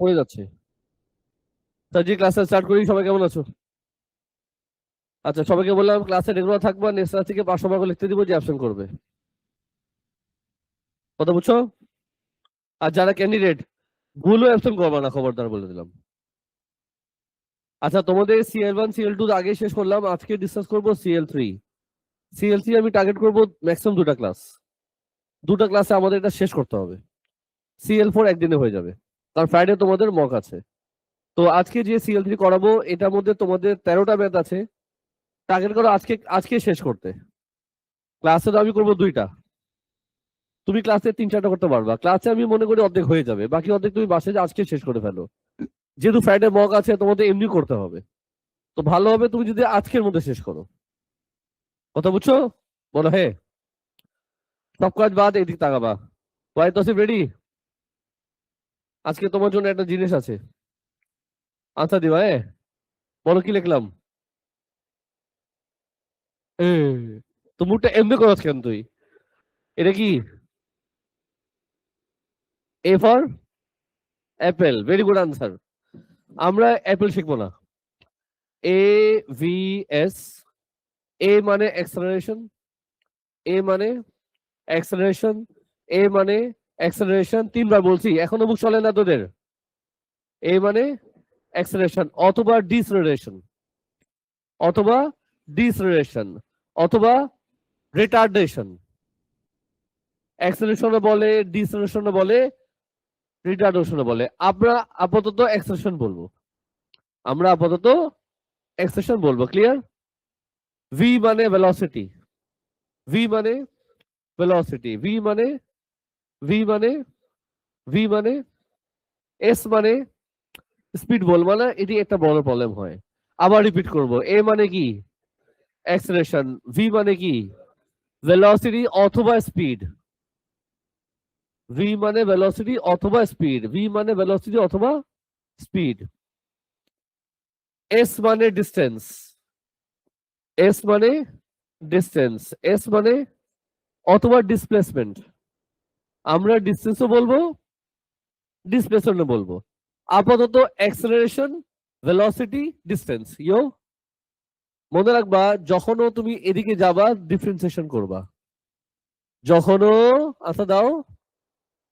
পড়ে যাচ্ছে। যে ক্লাসে স্টার্ট করি, সবাই কেমন আছো? আচ্ছা, সবাইকে বললাম ক্লাসে রেগুলার থাকবা, নেক্সট ক্লাস থেকে 500 মার্ক লিখতে দিব যে অ্যাবসেন্ট করবে। কথা বুঝছো? আর যারা ক্যান্ডিডেট, ভুলও অ্যাবসেন্ট করবা না, খবরদার বলে দিলাম। আচ্ছা, তোমাদের CL1 CL2 আগে শেষ করলাম, আজকে ডিসকাস করবো CL3। CL3 আমি টার্গেট করবো ম্যাক্সিমাম 2টা ক্লাস। 2টা ক্লাসে আমাদের এটা শেষ করতে হবে। CL4 একদিনে হয়ে যাবে, কারণ ফ্রাইডে তোমাদের মক আছে। তো আজকে যে CL3 করাবো, এটার মধ্যে তোমাদের 13টা ম্যাথ আছে। টার্গেট করো আজকে আজকে শেষ করতে। ক্লাসে তো আমি করবো 2টা, তুমি ক্লাসে 3-4টা করতে পারবা। ক্লাসে আমি মনে করি অর্ধেক হয়ে যাবে, বাকি অর্ধেক তুমি বাসে আজকে শেষ করে ফেলো। যেহেতু ফ্রাইডে মক আছে, তোমাদের এমনি করতে হবে। তো ভালো হবে তুমি যদি আজকের মধ্যে শেষ করো। কথা বুঝছো? বলো হে। সব কাজ বাদ, এদিক তাকাবা। Y Tasif ready? আজকে তোমার জন্য একটা জিনিস আছে, আনসার দিবা। বলো কি লিখলাম। এ, তো মুখটা এমনি করছ কেন তুই? এটা কি? A for Apple, very good answer. আমরা অ্যাপেল শিখবো না। AVS, এ মানে অ্যাক্সেলারেশন, এ মানে অ্যাক্সেলারেশন, এ মানে অ্যাক্সেলারেশন। 3বার বলছি, এখনো মুখ চলে না তোদের? এ মানে অ্যাক্সেলারেশন অথবা ডিসেলারেশন, অথবা ডিসেলারেশন, অথবা রিটার্ডেশন। অ্যাক্সেলারেশন বলে, ডিসেলারেশন বলে, রিটার্ডেশন বলে। আমরা আপাতত অ্যাক্সেলারেশন বলবো। আমরা আপাতত অ্যাক্সেলারেশন বলবো। ক্লিয়ার? ভি মানে ভেলোসিটি, ভি মানে ভেলোসিটি, ভি মানে ভি মানে ভি মানে এস মানে স্পিড বলবো না, এটি একটা বড় প্রবলেম হয়। আবার রিপিট করব, এ মানে কি? অ্যাক্সেলারেশন। ভি মানে কি? ভেলোসিটি অথবা স্পিড। ভি মানে ভেলোসিটি অথবা স্পিড, ভি মানে ভেলোসিটি অথবা স্পিড। এস মানে ডিস্টেন্স, এস মানে ডিস্টেন্স, এস মানে অথবা ডিসপ্লেসমেন্ট। আমরা ডিস্টেন্সও বলবো, ডিসপ্লেসমেন্টও বলবো। আপাতত অ্যাক্সেলারেশন, ভেলোসিটি, ডিস্টেন্স। ইয়ো, মনে রাখবা যখনও তুমি এদিকে যাবা ডিফারেন্সিয়েশন করবা। যখনও আচ্ছা দাও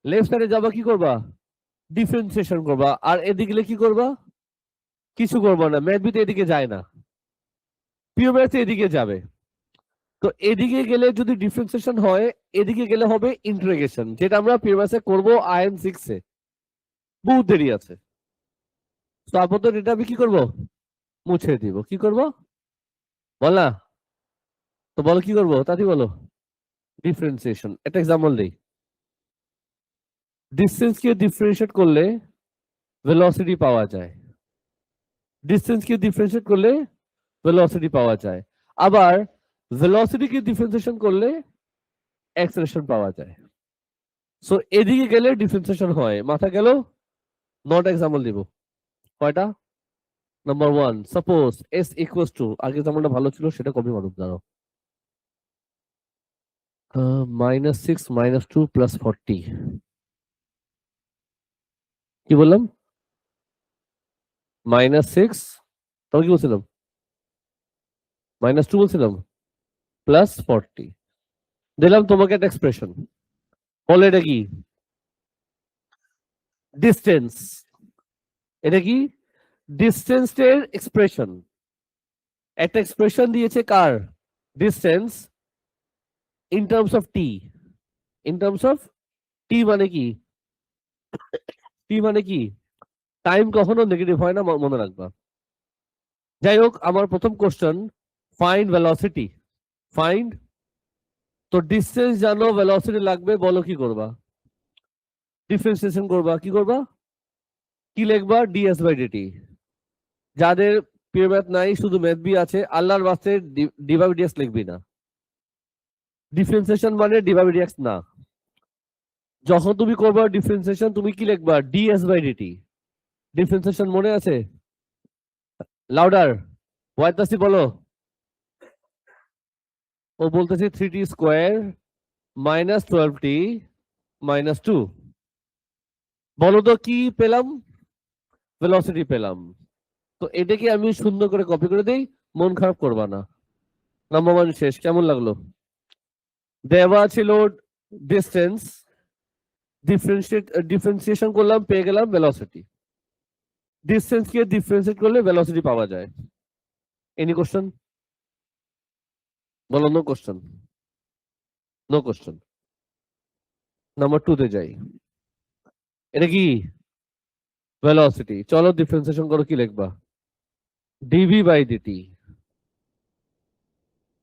লেফট সাইডে যাবা, কি করবা? ডিফারেন্সিয়েশন করবা। আর এদিকে গেলে কি করবা? কিছু করবা না। ম্যাথ বিতে এদিকে যায় না, পিওর ম্যাথ এদিকে যাবে। তো এদিকে গেলে যদি ডিফারেন্সিয়েশন হয়, এদিকে গেলে হবে ইন্টিগ্রেশন, যেটা আমরা পিওর ম্যাথে করবো IM6 এ। বহুত দেরি আছে। তো আপাতত এটা আমি কি করব? মুছে দিব। কি করব বল না? তো বলো কি করবো, তাড়াতাড়ি বলো। ডিফারেন্সিয়েশন। একটা এক্সাম্পল দেই। ডিসটেন্সকে ডিফারেন্সিয়েট করলে ভেলোসিটি পাওয়া যায়, ডিসটেন্সকে ডিফারেন্সিয়েট করলে ভেলোসিটি পাওয়া যায়। আবার ভেলোসিটিকে ডিফারেন্সিয়েশন করলে অ্যাক্সেলারেশন পাওয়া যায়। সো এদিকে গেলে ডিফারেন্সিয়েশন হয়, মাথা গেল। নট এক্সাম্পল দিব। কয়টা? Number 1, suppose S equals to, আগে যেমনটা ভালো ছিল সেটা কপি করুন। দাঁড়াও, -6 -2 + 40। কি বললাম? -6, তবে কি বলছিলাম? -2 বলছিলাম, +40 দিলাম তোমাকে একটা এক্সপ্রেশন। বলে এটা কি? ডিস্টেন্স। এটা কি? ডিস্টেন্স এর এক্সপ্রেশন। একটা এক্সপ্রেশন দিয়েছে কার? Distance in terms of T. In terms of T মানে কি? টি মানে কি? টাইম কখনো নেগেটিভ হয় না, মনে রাখবা। যাই হোক, আমার প্রথম কোশ্চেন, ফাইন্ড ভেলোসিটি। ফাইন্ড। তো ডিস্টেন্স জানো, ভেলোসিটি লাগবে, বলো কি করবা? ডিফারেন্সিয়েশন করবা। কি করবা? কি লিখবা? ds/dt। যাদের পিওর ম্যাথ নাই, শুধু ম্যাথ বি আছে, আল্লাহর বাস্তে d/dx লিখবি না। ডিফারেন্সিয়েশন মানে d/dx না। যখন তুমি করবা ডিফারেন্সিয়েশন, তুমি কি লিখবা? ds/dt। ডিফারেন্সিয়েশন মনে আছে? লাউডার, ওয়াইতাসি বলো। ও বলতেছে 3t² -12t -2। বলো তো কি পেলাম? ভেলোসিটি পেলাম। তো এটাকে আমি সুন্দর করে কপি করে দেই, মন খারাপ করবা না। নাম্বার 1 শেষ। কেমন লাগলো? দেওয়া ছিল ডিস্টেন্স, ডিফারেন্সিয়েশন করলাম, পেয়ে গেলাম ভেলোসিটি। ডিস্টেন্স কে ডিফারেন্সিয়েট করলে ভেলোসিটি পাওয়া যায়। Any question? বলো no question. No question. Number 2 তে যাই। এটা কি? ভেলোসিটি। চলো ডিফারেন্সিয়েশন করো, কি লিখবা? Dv by dt.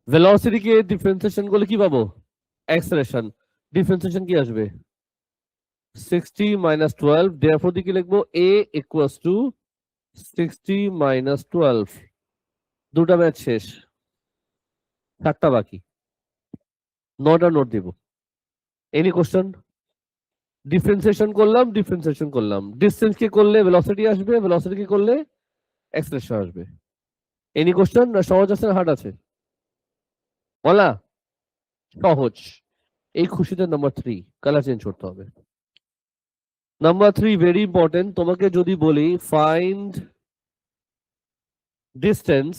ভেলোসিটি কে ডিফারেন্সিয়েশন করলে কি পাবো? অ্যাক্সেলারেশন। ডিফারেন্সিয়েশন কি আসবে? 60 minus 12, therefore কি লিখবো? a equals to 60 minus 12। দুটা ম্যাচ শেষ, 7টা বাকি। 9টা নোট দিব। Any question? ডিফারেন্সিয়েশন করলাম, ডিফারেন্সিয়েশন করলাম। ডিসটেন্স কে করলে ভেলোসিটি আসবে, ভেলোসিটি কে করলে অ্যাক্সেলারেশন আসবে। Any question? না সহজ আছে না হার্ড আছে? বলা সহজ। এই খুশিতে নাম্বার 3 কালার চেঞ্জ করতে হবে। Number 3 very important. তোমাকে যদি বলি find distance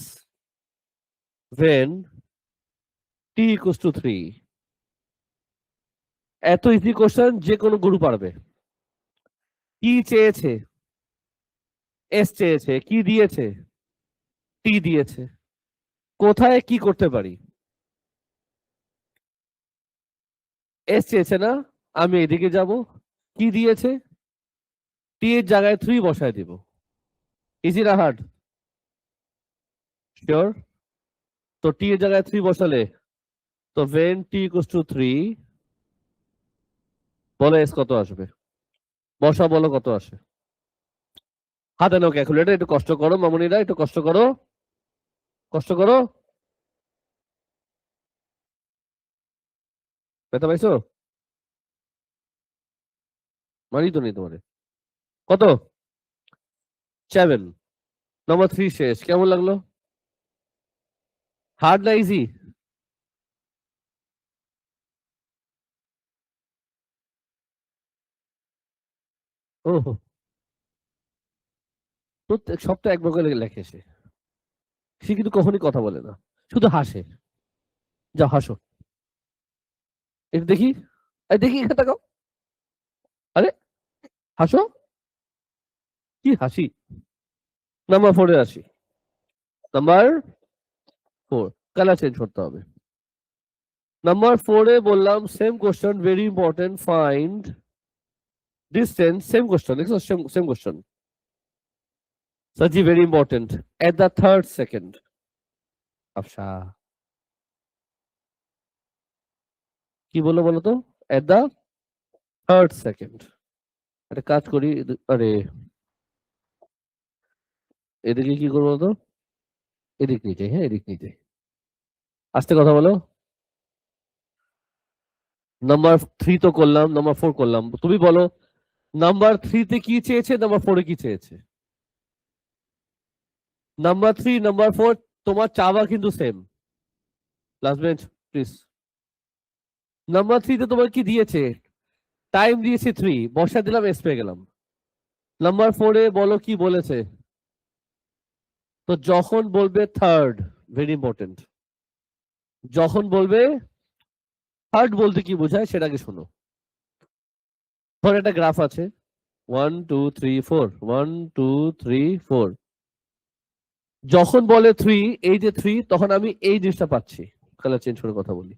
when t equals to 3, এত ইজি কোশ্চেন যে কোনো গুরু পারবে। কি চেয়েছে? এস চেয়েছে। কি দিয়েছে? টি দিয়েছে। কোথায় কি করতে পারি? এস চেয়েছে না, আমি এদিকে যাব। কি দিয়েছে? টি এর জায়গায় 3 বসায় দিব। ইজি না হার্ড? শিওর? তো টি এর জায়গায় 3 বসালে, তো when t equals to 3, বলো এস কত আসবে? বসা, বলো কত আসে? হাতে নাও ক্যালকুলেটর, একটু কষ্ট করো মামুনিরা, একটু কষ্ট করো, কষ্ট করো। ব্যথা পাইছো? মানি তো নেই তোমার। কত? 7। নাম্বার 3 শেষ। কেমন লাগলো? হার্ড না ইজি? ওহো, প্রত্যেক সপ্তাহে একবার করে লেখে সে কিন্তু কখনই কথা বলে না, শুধু হাসে। যা হাসো, একটু দেখি। এই দেখি, এখানে তাকাও। আরে হাসো, কি হাসি? নাম্বার 4 এ আসি। নাম্বার 4 কালার চেঞ্জ করতে হবে। নাম্বার 4 এ বললাম same question, very important, find distance. Same question, দেখছো? Same same question. সাজি very important, at the third second. আচ্ছা, কি বলো বলো তো? At the third second. একটা কাজ করি, আরে এদিকে কি করবো তো? এদিক নিয়ে যাই, হ্যাঁ এদিক নিয়ে যাই। আস্তে কথা বলো। নাম্বার 3 তো করলাম, নাম্বার 4 করলাম। তুমি বলো নাম্বার 3 তে কি চেয়েছে, নাম্বার 4 এ কি চেয়েছে? নাম্বার 3 নাম্বার 4 তোমার চাওয়া কিন্তু same. Last bench please. Number 3 তে তোমার কি দিয়েছে? টাইম দিয়েছে 3, বসা দিলাম, এস পেয়ে গেলাম। নাম্বার 4 এ বলো কি বলেছে? তো যখন বলবে থার্ড, ভেরি ইম্পর্টেন্ট, যখন বলবে থার্ড বলতে কি বোঝায় সেটাকে শোনো। ধর একটা গ্রাফ আছে, 1 2 3 4, 1 2 3 4। যখন বলে 3, এই যে 3, তখন আমি এই জিনিসটা পাচ্ছি। কালার চেঞ্জ করে কথা বলি,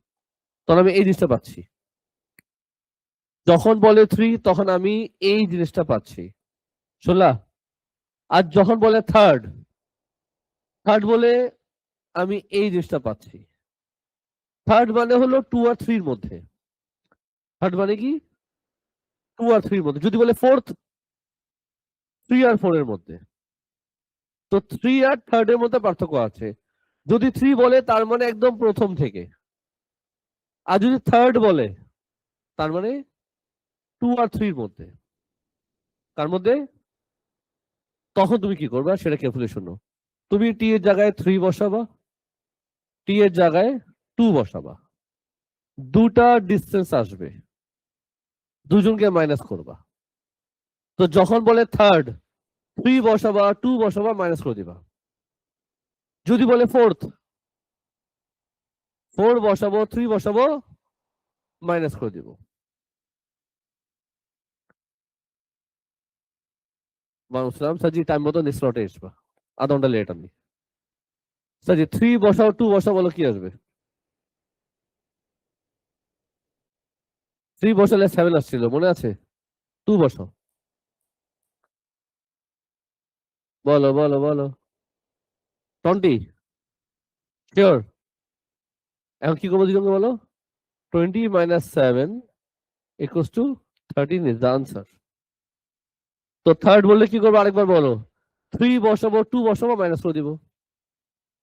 তখন আমি এই জিনিসটা পাচ্ছি। যখন বলে 3, তখন আমি এই জিনিসটা পাচ্ছি। শুনলা? আর যখন বলে থার্ড, থার্ড বলে আমি এই জিনিসটা পাচ্ছি। থার্ড মানে হলো 2 আর 3 এর মধ্যে। থার্ড মানে কি? 2 আর 3 এর মধ্যে। যদি বলে ফোর্থ, 3 আর 4 এর মধ্যে। তো 3 আর থার্ড এর মধ্যে পার্থক্য আছে। যদি 3 বলে তার মানে একদম প্রথম থেকে, আর যদি থার্ড বলে তার মানে 2 আর 3 এর মধ্যে। তার মধ্যে তখন তুমি কি করবা সেটা কেয়ারফুলি শোনো। তুমি টি এর জায়গায় 3 বসাবা, টি এর জায়গায় 2 বসাবা। দুটা ডিস্টেন্স আসবে, দুজনকে মাইনাস করবা। তো যখন বলে থার্ড, 3 বসাবা 2 বসাবা মাইনাস করে দিবা। যদি বলে ফোর্থ, 4 বসাবো 3 বসাবো মাইনাস করে দিব। মানুষলাম সাজি টাইম মতো স্লটে আসবা, আধা ঘন্টা লেট আমি। সাজি 3 বসাও 2 বসাও, বলো কি আসবে? 3 বসালে 7 আসছিল, মনে আছে? 2 বসাও, বলো বলো বলো। 20 শিওর? এখন কি করবো দিগঙ্গ বলো? 20 minus 7 equals to 13 is the answer. তো থার্ড বললে কি করবো আরেকবার বলো? 3 বসাবো 2 বসাবো মাইনাস করে দিব।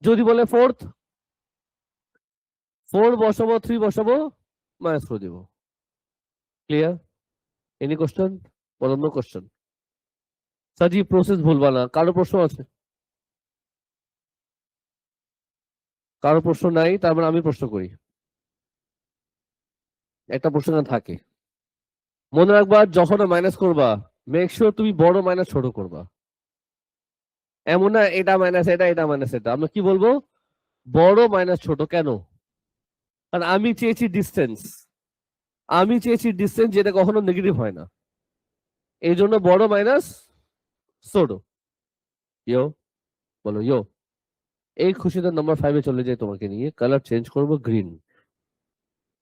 যদি বলে ফোর্থ, 4 বসাবো 3 বসাবো মাইনাস করে দিব। ক্লিয়ার? Any question? বলো নো কোশ্চেন। সাজি প্রসেস ভুলবা না। কারো প্রশ্ন আছে? কারো প্রশ্ন নাই, তার মানে আমি প্রশ্ন করি। একটা প্রশ্ন থাকে, মনে রাখবা যখন মাইনাস করবা মেক শিওর তুমি বড় মাইনাস ছোট করবা। এমন না এটা মাইনাস এটা, এটা মাইনাস এটা। আমরা কি বলবো? বড় মাইনাস ছোট। কেন? কারণ আমি চেয়েছি ডিস্টেন্স, আমি চেয়েছি ডিস্টেন্স যেটা কখনো নেগেটিভ হয় না, এই জন্য বড় মাইনাস ছোট। ইয়ো, বলো ইয়ো। এই খুশিতে নাম্বার 5-এ চলে যায় তোমাকে নিয়ে, কালার চেঞ্জ করব গ্রিন।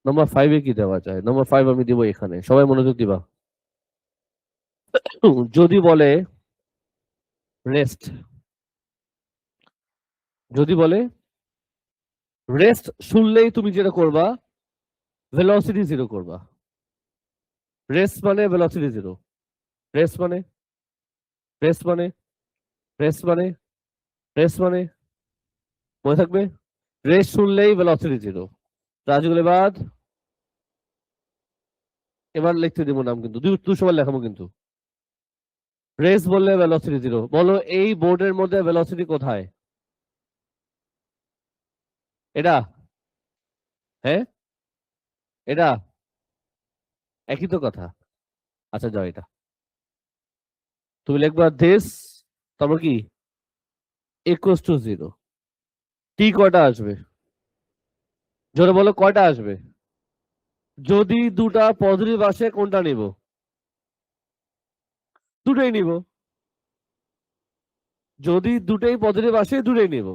নাম্বার 5-এ কি দেওয়া যায়? নাম্বার 5 আমি দিব এখানে, সবাই মনোযোগ দিবা। যদি বলে রেস্ট, যদি বলে রেস্ট শুনলেই তুমি যেটা করবা ভেলোসিটি জিরো করবা। রেস্ট মানে ভেলোসিটি জিরো। রেস্ট মানে, রেস্ট মানে, রেস্ট মানে, রেস্ট মানে, মনে থাকবে? রেস্ট শুনলেই ভেলোসিটি জিরো। রাজুগুলো বাদ। এবার লিখতে দিব নাম, কিন্তু দুই সময় লেখাবো কিন্তু। রেস বললে ভেলোসিটি জিরো। বলো এই বোর্ডের মধ্যে ভেলোসিটি কোথায়? এটা? হ্যাঁ এটা একই তো কথা। আচ্ছা যাও, এটা তুমি লিখবা দিস, তারপর কি ইকুয়ালস টু জিরো। টি কয়টা আসবে? জোরে বলো কয়টা আসবে? যদি দুটা পজিটিভ আসে কোনটা নিব? দুটোই নিব। যদি দুটোই পজিটিভ আসে দুটোই নিব।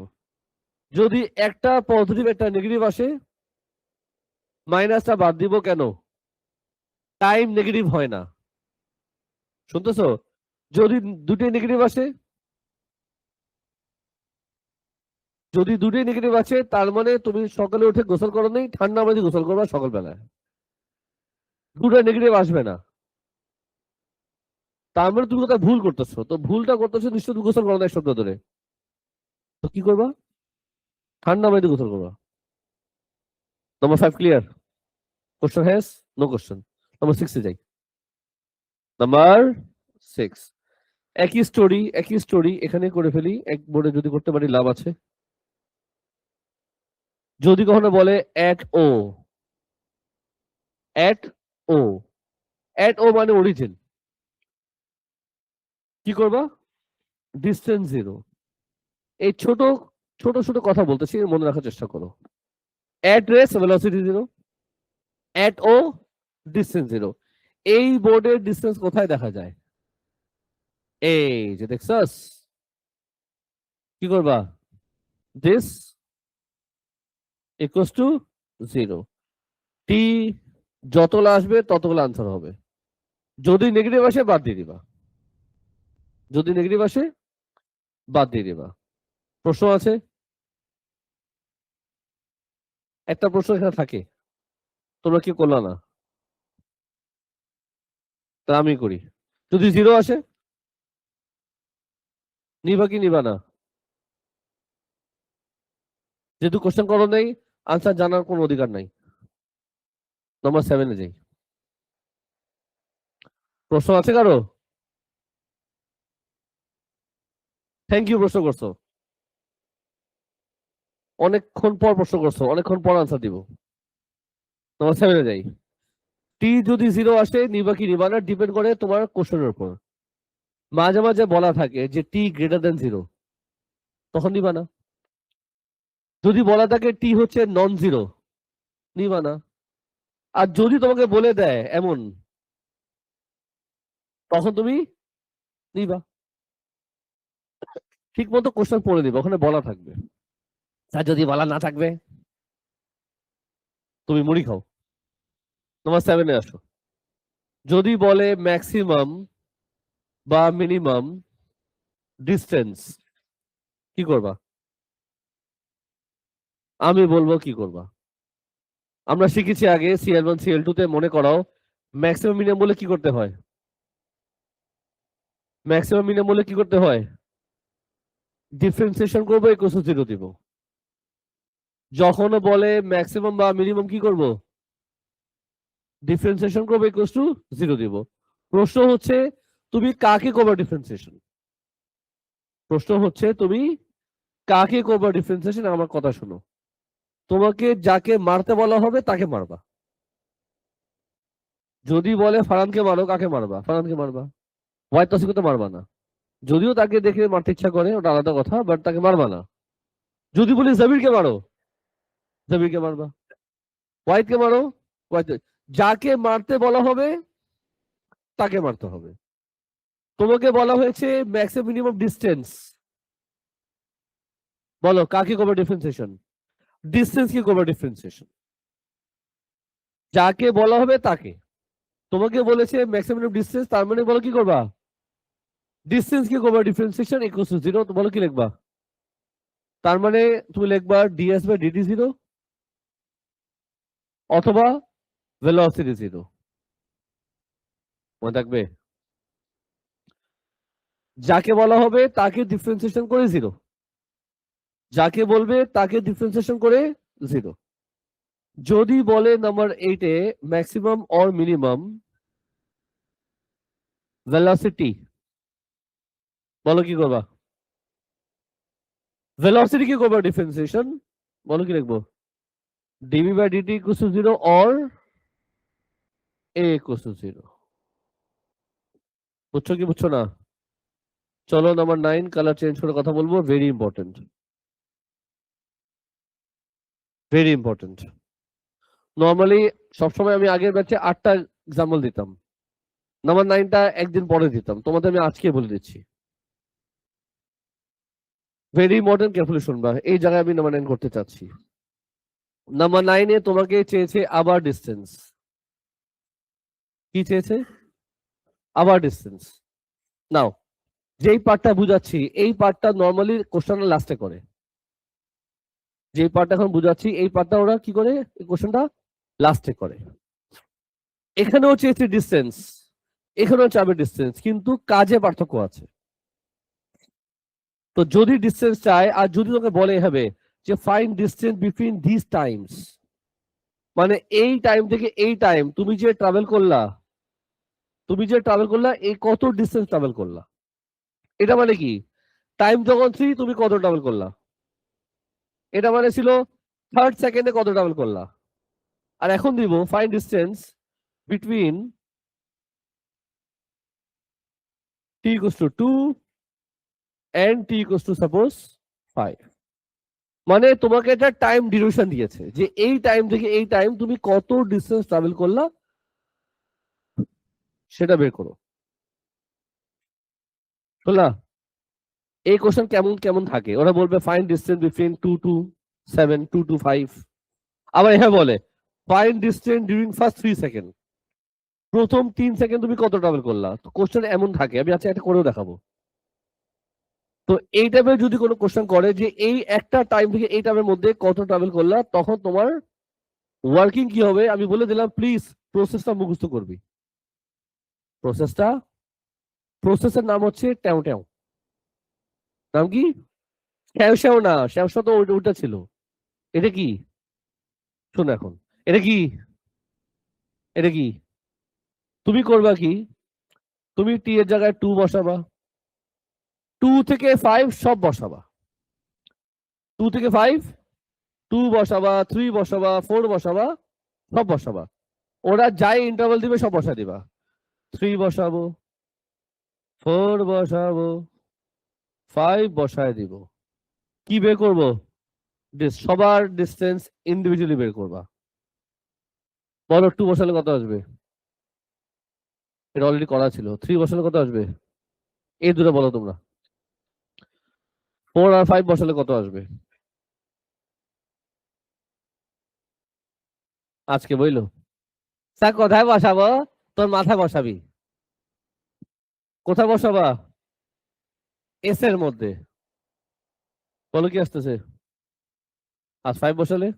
যদি একটা পজিটিভ একটা নেগেটিভ আসে মাইনাসটা বাদ দিব। কেন? টাইম নেগেটিভ হয় না, শুনতেছো? যদি দুটোই নেগেটিভ আসে, যদি দুটোই নেগেটিভ আছে তার মানে তুমি সকালে উঠে গোসল করো নেই, ঠান্ডা মাঝে গোসল করবা সকালবেলায়, দুটো নেগেটিভ আসবে না। তার মানে তুমি কোথায় ভুল করতেছো। তো ভুলটা করতেছো নিশ্চয় তুমি গোসল করো না এক সপ্তাহ ধরে। তো কি করবা? ঠান্ডা মাঝে গোসল করবা। Number 5 clear? Question has? No question. Number 6-এ যাই। নাম্বার 6 একই স্টোরি, একই স্টোরি এখানে করে ফেলি। এক বোর্ডে যদি করতে পারি লাভ আছে। যদি কখনো বলে at O, at O, at O মানে অরিজিন, কি করবা? Distance zero. এই ছোট ছোট ছোট কথা বলতেছি, মনে রাখার চেষ্টা করো। অ্যাড্রেস ভেলোসিটি জিরো, অ্যাট ও ডিস্টেন্স জিরো। এই বোর্ডের ডিস্টেন্স কোথায় দেখা যায়? এই যে দেখছস, কি করবা? This equals to zero. T যতগুলো আসবে ততগুলো আনসার হবে। যদি নেগেটিভ আসে বাদ দিয়ে দিবা, যদি নেগেটিভ আসে বাদ দিয়ে দিবা। প্রশ্ন আছে? একটা প্রশ্ন এখানে থাকে, তোমরা কি করলা না? তা আমি করি। যদি জিরো আসে নিবা কি নিবা না? যেহেতু কোশ্চেন করো নেই, আনসার জানার কোনো অধিকার নাই। নাম্বার 7-এ যাই। প্রশ্ন আছে কারো? থ্যাংক ইউ, প্রশ্ন করছো। অনেকক্ষণ পর প্রশ্ন করছো, অনেকক্ষণ পর আনসার দিব। নাম্বার 7-এ যাই। টি যদি জিরো আসে নিবা কি নিবা না ডিপেন্ড করে তোমার কোশ্চেনের উপর। মাঝে মাঝে বলা থাকে যে টি গ্রেটার দেন 0, তখন নিবা না। যদি বলা থাকে টি হচ্ছে নন জিরো, নিবা না। আর যদি তোমাকে বলে দেয় এমন, তখন তুমি নিবা। ঠিক মতো কোশ্চেন পড়ে দিবে, ওখানে বলা থাকবে। আর যদি বলা না থাকবে, তুমি মুড়ি খাও। তোমার 7-এ আসো। যদি বলে ম্যাক্সিমাম বা মিনিমাম ডিস্টেন্স, কি করবা? আমি বলবো কি করবা। আমরা শিখেছি আগে CL1 CL2 তে, মনে করাও ম্যাক্সিমাম মিনিমাম বলে কি করতে হয়? ম্যাক্সিমাম মিনিমাম বলে কি করতে হয়? ডিফারেন্সিয়েশন করবো, ইকুয়াল টু 0 দিব। যখন বলে ম্যাক্সিমাম বা মিনিমাম, কি করব? ডিফারেন্সিয়েশন করবো, ইকুয়াল টু 0 দিব। প্রশ্ন হচ্ছে তুমি কাকে করবা ডিফারেন্সিয়েশন? প্রশ্ন হচ্ছে তুমি কাকে করবা ডিফারেন্সিয়েশন? আমার কথা শোনো। তোমাকে যাকে মারতে বলা হবে তাকে মারবা। যদি বলে ফারহানকে মারো, কাকে মারবা? ফারহানকে মারবা। হোয়াইট তসিকে তো মারবা না। যদিও তাকে দেখে মারতে ইচ্ছা করে, ওটা আলাদা কথা, বাট তাকে মারবা না। যদি বলি জাবিরকে মারো, জাবিরকে মারবা। হোয়াইটকে মারো, হোয়াইট। যাকে মারতে বলা হবে তাকে মারতে হবে। তোমাকে বলা হয়েছে ম্যাক্সিমাম মিনিমাম ডিস্টেন্স, বলো কাকে করবে ডিফারেন্সিয়েশন? ডিস্টেন্স কি করবে ডিফারেন্সিয়েশন? যাকে বলা হবে তাকে। তোমাকে বলেছে ম্যাক্সিমাম ডিস্টেন্স, তার মানে বলো কি করবা? ডিস্টেন্স কি করবা ডিফারেন্সিয়েশন, ইকুয়াল টু 0, তো বলো কি লিখবা? তার মানে তুমি লিখবা ds বাই dt 0 অথবা ভেলোসিটি 0। মনে থাকবে? যাকে বলা হবে তাকে ডিফারেন্সিয়েশন করে 0, যাকে বলবে তাকে ডিফারেন্সিয়েশন করে 0। যদি বলে নাম্বার 8-এ ম্যাক্সিমাম অর মিনিমাম ভেলোসিটি, বলো কি করবা? ভেলোসিটি কি করবা ডিফারেন্সিয়েশন, বলো কি লিখবো? dv by dt equal to 0 or a equal to 0। বুঝছো কি বুঝছো না? চলো নাম্বার 9, কালার চেঞ্জ করে কথা বলবো, very important, very important. Normally সবসময় আমি আগের ব্যাচে 8টা এক্সাম্পল দিতাম, নাম্বার 9টা একদিন পরে দিতাম, তোমাদের আমি আজকে বলে দিচ্ছি। ভেরি ইম্পর্টেন্ট, কেয়ারফুলি শুনবা, এই জায়গায় আমি নাম্বার 9 করতে চাচ্ছি। নাম্বার 9-এ তোমাকে চেয়েছে আবার ডিস্টেন্স। কি চেয়েছে? আবার ডিস্টেন্স। নাও, যেই পার্টটা বুঝাচ্ছি এই পার্টটা নর্মালি কোশ্চেন লাস্টে করে। যেই পার্টটা এখন বুঝাচ্ছি এই পার্টটা ওরা কি করে, এই কোশ্চেনটা লাস্টে করে। এখানেও চেয়েছে ডিস্টেন্স, এখানেও চাবে ডিস্টেন্স, কিন্তু কাজে পার্থক্য আছে। তো যদি ডিস্টেন্স চায় আর যদি তোকে বলে হবে যে find distance between this Times, মানে এই টাইম থেকে এই টাইম তুমি যে ট্রাভেল করলা, তুমি যে ট্রাভেল করলা এই কত ডিস্টেন্স ট্রাভেল করলা। এটা মানে কি, টাইম যখন 3 তুমি কত ট্রাভেল করলা, এটা মানে ছিল 3rd সেকেন্ডে কত ট্রাভেল করলা। আর এখন দিব find distance between t equals to 2 and t equals to suppose 5। মানে তোমাকে একটা টাইম ডিউরেশন দিয়েছে যে এই টাইম থেকে এই টাইম তুমি কত ডিস্টেন্স ট্রাভেল করলা, সেটা বের করো। বুঝলা? এই কোশ্চেন কেমন কেমন থাকে, ওরা বলবে find distance between 2 to 7, 2 to 5। আবার হ্যাঁ বলে find distance during first 3 second, প্রথম 3 সেকেন্ড তুমি কত ট্রাভেল করলা। তো কোশ্চেন এমন থাকে, আমি আজকে একটা করেও দেখাবো। তো এই টাইপের যদি কোনো কোশ্চেন করে যে এই একটা টাইম থেকে এই টাইমের মধ্যে কত ট্রাভেল করলা, তখন তোমার ওয়ার্কিং কি হবে আমি বলে দিলাম, প্লিজ প্রসেসটা মুখস্থ করবি। প্রসেসটা, প্রসেসের নাম হচ্ছে ট্যাও ট্যাও। নাম কি? শ্যাও শ্যাও না, শ্যাও শ্যাও তো ওইটা ছিল। এটা কি? শোনো এখন, এটা কি, এটা কি তুমি করবা কি, তুমি টি এর জায়গায় 2 বসাবা, 2 থেকে 5 সব বসাবা, 2 থেকে 5 2 বসাবা, 3 বসাবা, 4 বসাবা, সব বসাবা। ওরা যাই ইন্টারভাল দিবে সব বসা দিবা। 3 বসাবো, 4 বসাবো, 5 বসায় দিব। কি বের করবো? সবার ডিস্টেন্স ইন্ডিভিজুয়ালি বের করবা। বলো 2 বসালে কত আসবে? এটা অলরেডি করা ছিল। 3 বসালে কত আসবে? এই দুটো বলো তোমরা। 4 আর 5 বসালে কত আসবে? আজকে বইলো স্যার কোথায় বসাবো? তোর মাথায় বসাবি। কোথায় বসাবা? এস এর মধ্যে। বলো কি আসতেছে? আর 5 বসালে?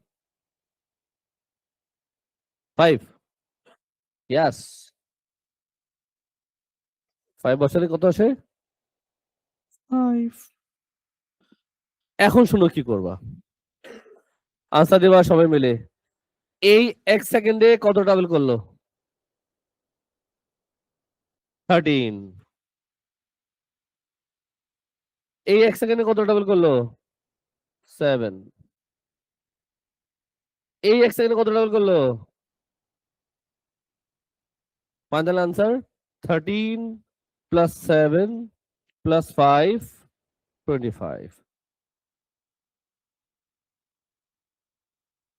5। ইয়াস। 5 বসালে কত আসে? 5। এখন শুনো কি করবা। আনসার দিবা সবাই মিলে। এই 1 সেকেন্ডে কত ট্রাভেল করলো? 13। এই 1 সেকেন্ডে কত ট্রাভেল করলো? 7। এই 1 সেকেন্ডে কত ট্রাভেল করলো? Final answer 13 plus 7 plus 5 25।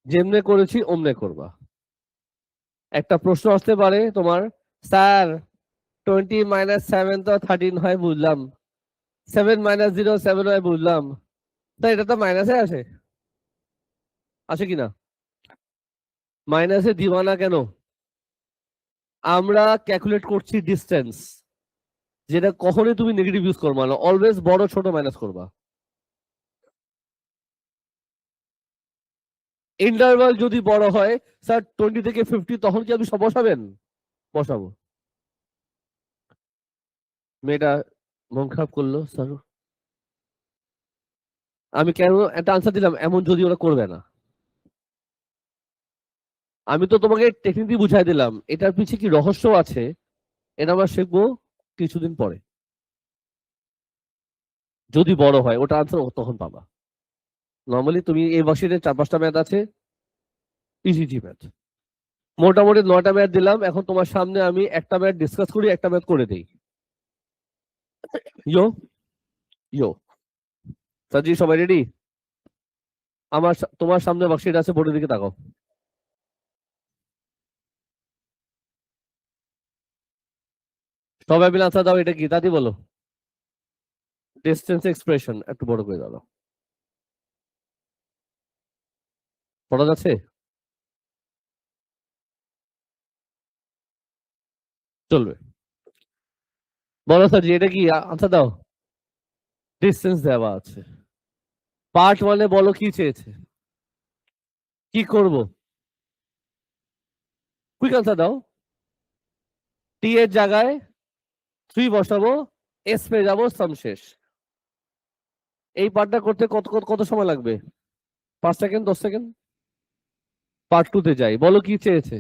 যেমনে করেছি অমনে করবা। একটা প্রশ্ন আসতে পারে তোমার, স্যার 20 মাইনাস 7 তো 13 হয় বুঝলাম, 7 মাইনাস 0 7 হয় বুঝলাম, তা এটা তো মাইনাসে আসে, আসে কিনা? মাইনাসে দিবা না কেন? আমরা ক্যালকুলেট করছি ডিস্টেন্স, যেটা কখনোই তুমি নেগেটিভ ইউজ করবা না, অলওয়েজ বড় ছোট মাইনাস করবা। ইন্টারভাল যদি বড় হয়, স্যার 20 থেকে 50, তখন কি আপনি সব বসাবেন? বসাবো। মেয়েটা মন খারাপ করলো স্যার। আমি কেন একটা আনসার দিলাম, এমন যদি ওরা করবে না। আমি তো তোমাকে টেকনিকলি বুঝাই দিলাম, এটার পিছে কি রহস্য আছে এটা আমরা শিখবো কিছুদিন পরে। যদি বড় হয় ওটা আনসার তখন পাবা। নর্মালি তুমি এই বর্ষের 4-5টা ম্যাথ আছে, ইজি জি ম্যাথ। মোটামুটি 9টা ম্যাথ দিলাম, এখন তোমার সামনে আমি একটা ম্যাথ ডিসকাস করি, একটা ম্যাথ করে দিই। ইয়ো ইয়ো সাজি, সবাই রেডি? তোমার সামনে বর্ষিট আছে, বোর্ডের দিকে তাকাও। সবাই মিলে আনসার দাও, এটা কি দাদি বলো? ডিস্টেন্স এক্সপ্রেশন একটু বড় করে দাও। পড়া যাচ্ছে? চলবে। বলো স্যার জি, এটা কি আনসার দাও। ডিস্টেন্স দেওয়া আছে। পার্ট মানে বলো কি চেয়েছে? কি করব? কুইক আনসার দাও। টি এর জায়গায় 3 বসাবো, এস পেয়ে যাবো, সাম শেষ। এই পার্টটা করতে কত কত কত সময় লাগবে? 5 সেকেন্ড, 10 সেকেন্ড। পার্ট 2 তে যাই, বলো কি চেয়েছে?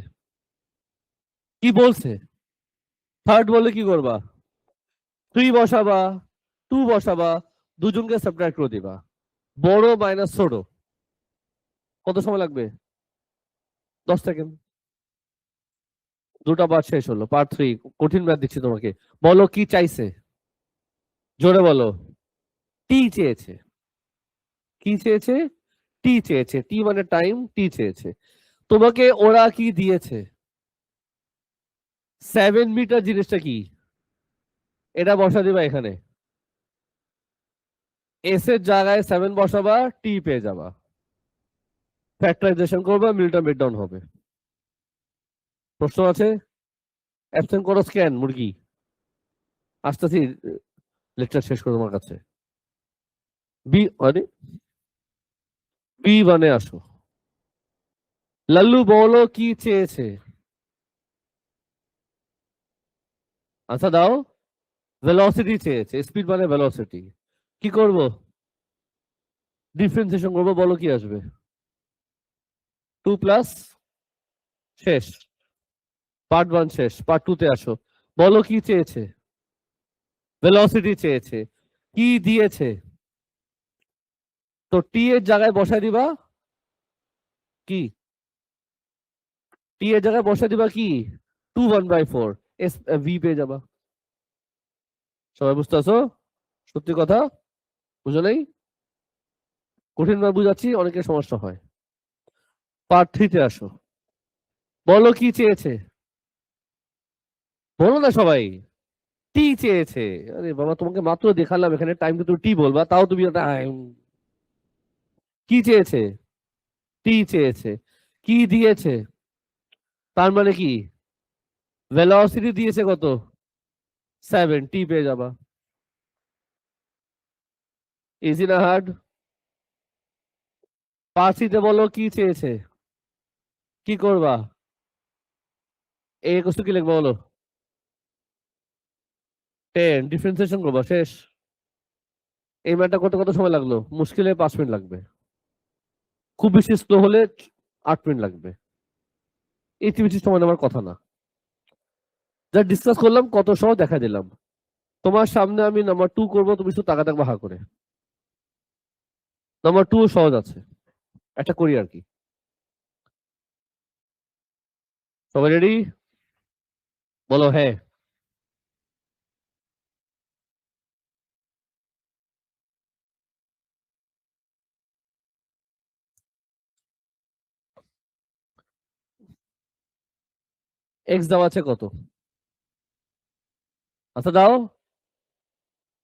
কি বলছে? থার্ড বলে কি করবা? 3 বসাবা, 2 বসাবা, দুজনকে সাবট্রাক্ট করে দিবা। বড় মাইনাস ছোট, কত সময় লাগবে? 10 সেকেন্ড। দুটা পার্ট শেষ হলো। পার্ট 3, কঠিন ম্যাথ দিচ্ছি তোমাকে। বলো কি চাইছে? জোরে বলো। টি চেয়েছে। কি চেয়েছে? টি চেয়েছে। টি মানে টাইম, টি চেয়েছে। তোমাকে ওরা কি দিয়েছে? 7 মিটার জিনিসটা কি? এটা বসা দিবা এখানে। এস এর জায়গায় 7 বসাবা, টি পেয়ে যাবা। ফ্যাক্টরাইজেশন করবা, মিলটা মিড ডাউন হবে। প্রশ্ন আছে? অ্যাবসেন্ট করো স্ক্যান মুরগি। আসতেছি, লেকচার শেষ করে তোমার কাছে। বি মানে বি মানে আসো। লাল্লু বলো কি চেয়েছে? আচ্ছা দাও। ভেলোসিটি চেয়েছে, স্পিড মানে ভেলোসিটি। কি করব? ডিফারেন্সিয়েশন করবো, বলো কি আসবে? 2 প্লাস শেষ। পার্ট 1 শেষ, পার্ট 2 তে আসো। বলো কি চেয়েছে? ভেলোসিটি চেয়েছে। কি দিয়েছে? তো টি এর জায়গায় বসাই দিবা কি? টি এর জায়গায় বসাই দিবা কি? 2 1/4 এস ভি পেয়ে যাবা। সবাই বুঝতে আছো? সত্যি কথা বুঝো নেই? কঠিন ভাবে বুঝাচ্ছি, অনেকের সমস্যা হয়। পার্ট 3-তে আসো। বলো কি চেয়েছে? বলো না সবাই। টি চেয়েছে। আরে বাবা, তোমাকে মাত্র দেখালাম এখানে টাইম, তুমি টি বলবা, তাও তুমি কি চেয়েছে? টি চেয়েছে। কি দিয়েছে? তার মানে কি? ভেলোসিটি দিয়েছে কত? 7, টি পেয়ে যাবা। ইজি না হার্ড? পার্সিতে বলো কি চেয়েছে? কি করবা? এ কষ্ট কি লিখবা বলো? 10 ডিফারেন্সিয়েশন করবা, শেষ। এই ম্যাথটা করতে কত সময় লাগলো? মুশকিলে 5 মিনিট লাগবে, খুব বেশি স্লো হলে 8 মিনিট লাগবে। এর বেশি সময় নেওয়ার কথা না। যা ডিসকাস করলাম কত সহজ দেখা দিলাম। তোমার সামনে আমি নাম্বার 2 করবো, তুমি শুধু তাকা থাকবা হা করে। নাম্বার 2 সহজ আছে, একটা করি আর কি। সবাই রেডি? বলো হ্যাঁ। এক্স দেওয়া আছে কত? আচ্ছা দাও।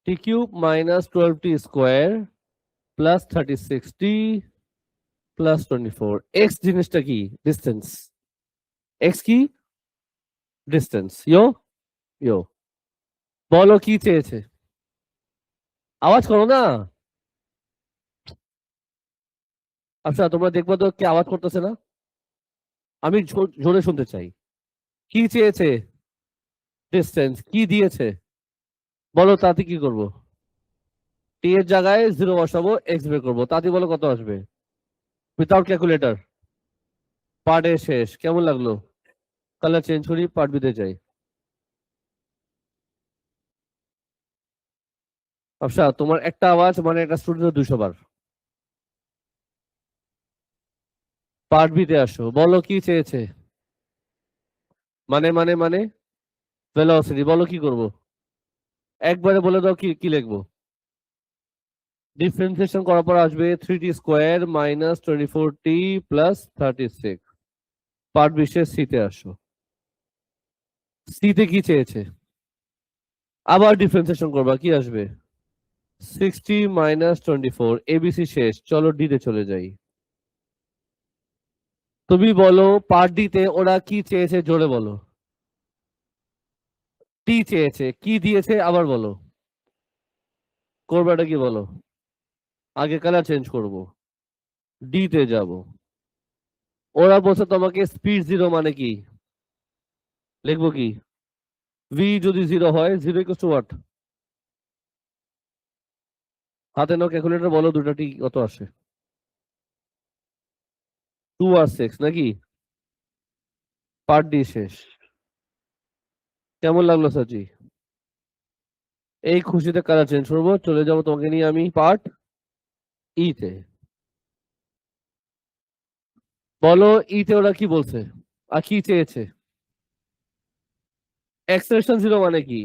T cube minus 12t square plus 36t plus 24। X জিনিসটা কি? ডিস্টেন্স। এক্স কি? ডিস্টেন্স। Yo yo. বলো কি চেয়েছে? আওয়াজ করো না। আচ্ছা তোমরা দেখবো তো কে আওয়াজ করতেছে না। আমি জোরে শুনতে চাই। কি চেয়েছে? ডিস্টেন্স। কি দিয়েছে? বলো, তাতে কি করব? টি এর জায়গায় 0 বসাবো, এক্স বের করবো, তাতে বলো কত আসবে? Without calculator. পার্ট এ শেষ। কেমন লাগলো? কালার চেঞ্জ করি, পার্ট বি তে যাই। আচ্ছা তোমার একটা আওয়াজ মানে একটা স্টুডেন্ট 200 বার। পার্ট বি তে আসো, বলো কি চেয়েছে? মানে ভেলোসিটি। বলো কি করব? একবারে বলে দাও, কি কি লিখবো? ডিফারেন্সিয়েশন করার পর আসবে 3t square minus 24t plus 36। Part বিশেষ সিতে আসো। সিতে কি চেয়েছে? আবার ডিফারেন্সিয়েশন করবা, কি আসবে? 60 - 24। এবিসি শেষ, চলো ডি তে চলে যাই। তুমি বলো পার্ট ডি তে ওরা কি চেয়েছে, জোরে বলো। টি চেয়েছে। কি দিয়েছে আবার বলো। করবাটা কি বলো? আগে কালার চেঞ্জ করব, ডি তে যাব। ওরা বলছে তোমাকে স্পিড 0 মানে কি? লিখবো কি? ভি যদি 0 হয়, 0 ইকুয়াল টু হোয়াট? হাতে নাও ক্যালকুলেটর, বলো দুটা টি কত আসে? 2 আর 6 নাকি? পার্ট ডি শেষ। কেমন লাগলো সাজি? এই খুশিতে কালার চেঞ্জ করবো, চলে যাবো তোমাকে নিয়ে আমি পার্ট ই তে। বলো ই তে ওরা কি বলছে আর কি চেয়েছে? এক্সেলেশন 0 মানে কি?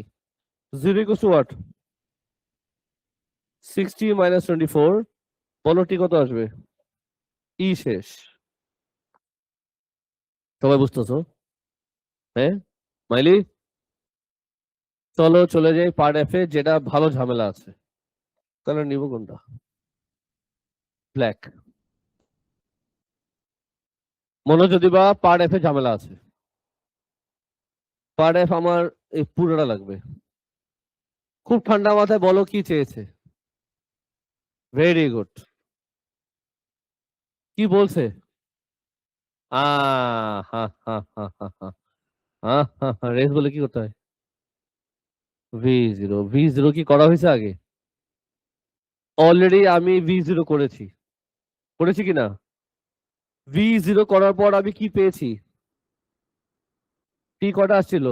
0 ইকুয়াল টু হোয়াট? 60 - 24। বলো টি কত আসবে? ই শেষ। সবাই বুঝতেছো? হ্যাঁ। মাইলি, চলো চলে যাই পার্ট এফ এ, যেটা ভালো ঝামেলা আছে। কালার নিব কোনটা? ব্ল্যাক। মনে যদি বা পার্ট এফ এ ঝামেলা আছে। পার্ট এফ আমার এই পুরোটা লাগবে। খুব ঠান্ডা মাথায় বলো কি চেয়েছে? Very good. কি বলছে? হা হা হা হা হা হা রেস বলে কি করতে হয়? ভি 0। ভি 0 কি করা হয়েছে আগে? অলরেডি আমি ভি 0 করেছি। করেছি কিনা? ভি 0 করার পর আমি কি পেয়েছি? টি কটা আসছিল?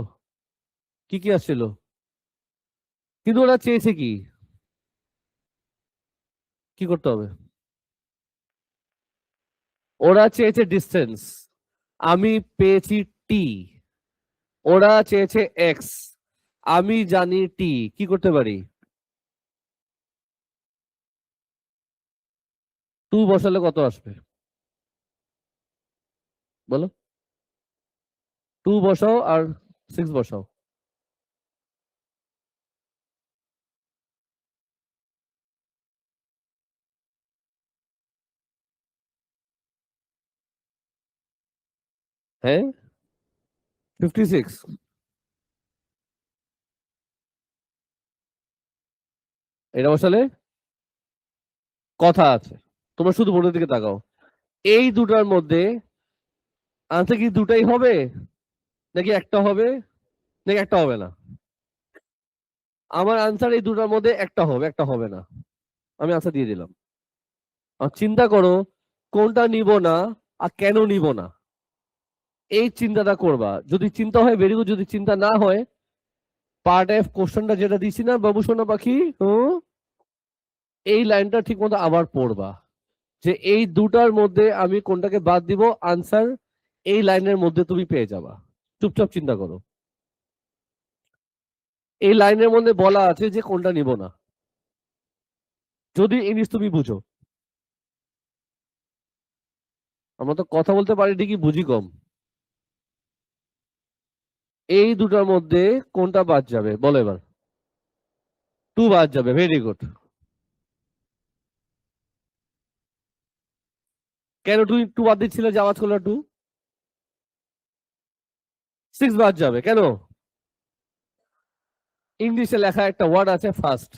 কি কি আসছিল? কিন্তু ওরা চেয়েছে কি? কি করতে হবে? ওরা চেয়েছে ডিস্টেন্স, আমি পেয়েছি টি। ওরা চেয়েছে এক্স, আমি জানি টি, কি করতে পারি? 2 বসালে কত আসবে বলো? 2 বসাও আর 6 বসাও। হ্যাঁ, 56। এটা বসালে কথা আছে, তোমরা শুধু বোর্ডের দিকে তাকাও। এই দুটার মধ্যে আনসার কি দুটাই হবে, নাকি একটা হবে, নাকি একটা হবে না? আমার আনসার এই দুটার মধ্যে একটা হবে, একটা হবে না। আমি আনসার দিয়ে দিলাম। আর চিন্তা করো কোনটা নিব না আর কেন নিব না, এই চিন্তাটা করবা। যদি চিন্তা হয় ভেরি গুড, যদি চিন্তা না হয় পার্ট এফ কোশ্চেনটা যেটা দিছি না বাবু সোনা পাখি, এই লাইনটা ঠিক মতো আবার পড়বা যে এই দুটার মধ্যে আমি কোনটাকে বাদ দিব, আনসার এই লাইনের মধ্যে তুমি পেয়ে যাবা। চুপচাপ চিন্তা করো, এই লাইনের মধ্যে বলা আছে যে কোনটা নিব না, যদি ইংলিশ তুমি বুঝো। আমরা তো কথা বলতে পারি ঠিকই, বুঝি কম। এই দুটার মধ্যে কোনটা বাদ যাবে বলো এবার? 2 বাদ যাবে, ভেরি গুড। কেন তুমি 2 বাদ দিচ্ছিলে, যে আওয়াজ করলো 2? 6 বাদ যাবে কেন? ইংলিশে লেখা একটা ওয়ার্ড আছে ফার্স্ট।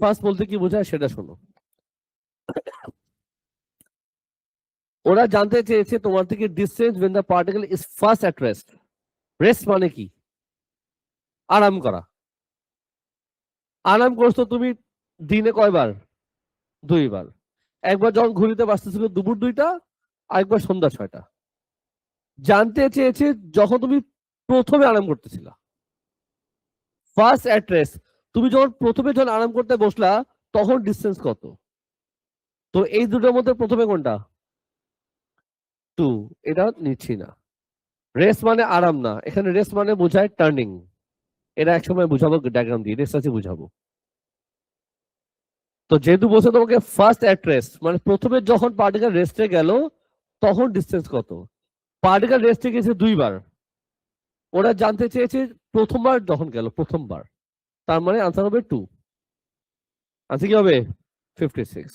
ফার্স্ট বলতে কি বোঝায় সেটা শোনো। ওরা জানতে চেয়েছে তোমার থেকে distance when the particle is first at rest। Rest মানে কি? আরাম করা। আরাম করছো তুমি দিনে কয়বার? 2 বার। একবার যখন ঘুরিতে বাঁচতেছিল দুপুর 2টা, আরেকবার সন্ধ্যা 6টা। জানতে চেয়েছে যখন তুমি প্রথমে আরাম করতেছিলা, ফার্স্ট অ্যাট রেস্ট, তুমি যখন আরাম করতে বসলা তখন ডিসটেন্স কত? তো এই দুটোর মধ্যে প্রথমে কোনটা? 2। এটা নিচ্ছি না। রেস্ট মানে আরাম না, এখানে রেস্ট মানে বোঝায় টার্নিং। এটা একসময় বুঝাবো ডায়াগ্রাম দিয়ে, রেস্ট আছে বুঝাবো। তো যেহেতু বলছে তোমাকে ফার্স্ট অ্যাট রেস্ট, মানে প্রথমে যখন পার্টিকেল রেস্টে গেল তখন ডিসটেন্স কত? পার্টিকেল রেস্টে গেছে 2 বার, ওরা জানতে চেয়েছে প্রথমবার যখন গেল প্রথমবার, তার মানে আনসার হবে 2। আনসার কি হবে? 56।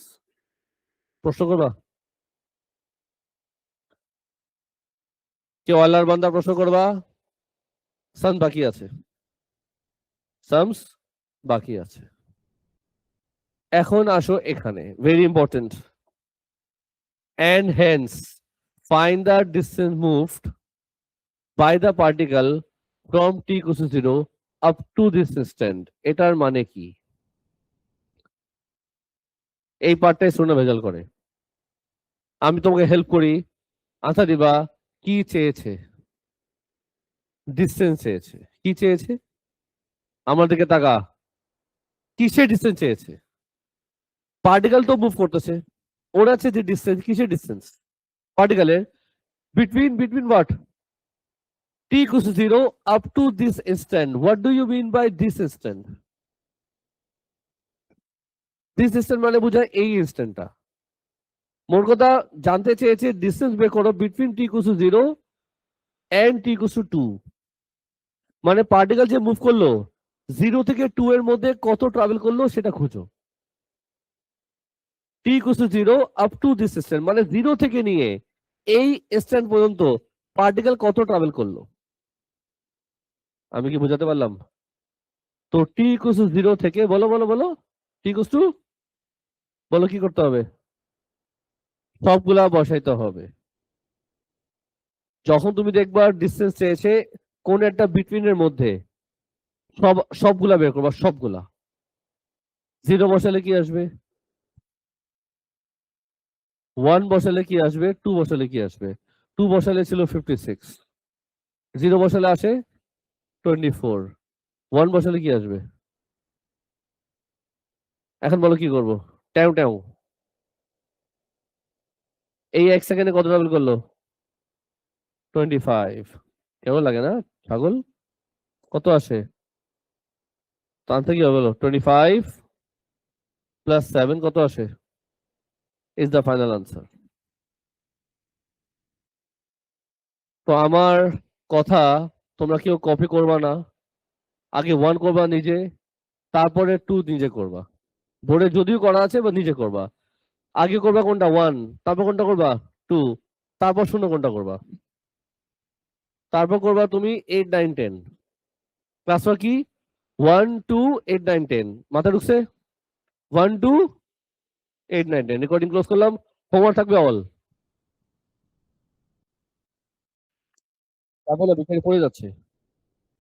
প্রশ্ন করবা? কেউ আল্লাহর বান্দা প্রশ্ন করবা? সান বাকি আছে, সামস বাকি আছে। এখন আসো এখানে, very important. And hence find the distance moved by the particle from t equals to 0 up to this instant। এটার মানে কি? এই পার্টটাই শোনা ভেজাল করে। আমি তোমাকে হেল্প করি, আনসার দিবা। কি চেয়েছে? ডিসটেন্স চেয়েছে। কি চেয়েছে? আমার দিকে তাকা। কিসের ডিসটেন্স চেয়েছে? পার্টিকেল তো মুভ করতেছে, ওর আছে যে ডিসটেন্স, কিসের ডিসটেন্স? পার্টিকেলের। Between what? t equals to 0 up to this instant। What do you mean by this instant? This instant মানে বোঝায় এই ইনস্ট্যান্টটা। মোট কথা জানতে চেয়েছে ডিসটেন্স বের করো between t equals to 0 and t equals to 2। মানে পার্টিকেল যে মুভ করলো 0 থেকে 2 এর মধ্যে কত ট্রাভেল করলো সেটা খুঁজো। t equals to 0 up to this instant মানে 0 থেকে নিয়ে এই স্ট্যান্ড পর্যন্ত পার্টিকেল কত ট্রাভেল করলো। আমি কি বোঝাতে পারলাম? তো t equals to 0 থেকে বলো বলো বলো, t equals to, বলো কি করতে হবে? সবগুলা বসাইতে হবে। যখন তুমি দেখবা ডিসটেন্স চেয়েছে কোন একটা বিটুইন এর মধ্যে, সবগুলা বের করবা, সবগুলা। 0 বসালে কি আসবে? 1 বসালে কি আসবে? 2 বসালে কি আসবে? 2 বসালে ছিল 56, 0 বসালে আসে 24, 1 বসালে কি আসবে? এখন বলো কি করবো? ট্যাও ট্যাও। এই 1 সেকেন্ডে কত ট্রাভেল করলো? 25। কেমন লাগে না ছাগল? কত আসে? তো আনসার কি হবে? 25 প্লাস 7 কত আসে? Is the final answer. তো আমার কথা তোমরা কেউ কপি করবা না, আগে 1 করবা নিজে, তারপরে 2 নিজে করবা। বোর্ডে যদিও করা আছে বা নিজে করবা। আগে করবা কোনটা? 1, তারপর কোনটা করবা? 2, তারপর 0 কোনটা করবা? তারপর করবা তুমি 8, 9, 10। ক্লাসওয়ার্ক কি? 1, 2, 8, 9, 10। মাথা ঢুকছে? 1, 2, 8, 9, 10। রেকর্ডিং ক্লোজ করলাম। হোমওয়ার্ক থাকবে অল। তারপরে বিকালে পড়ে যাচ্ছে।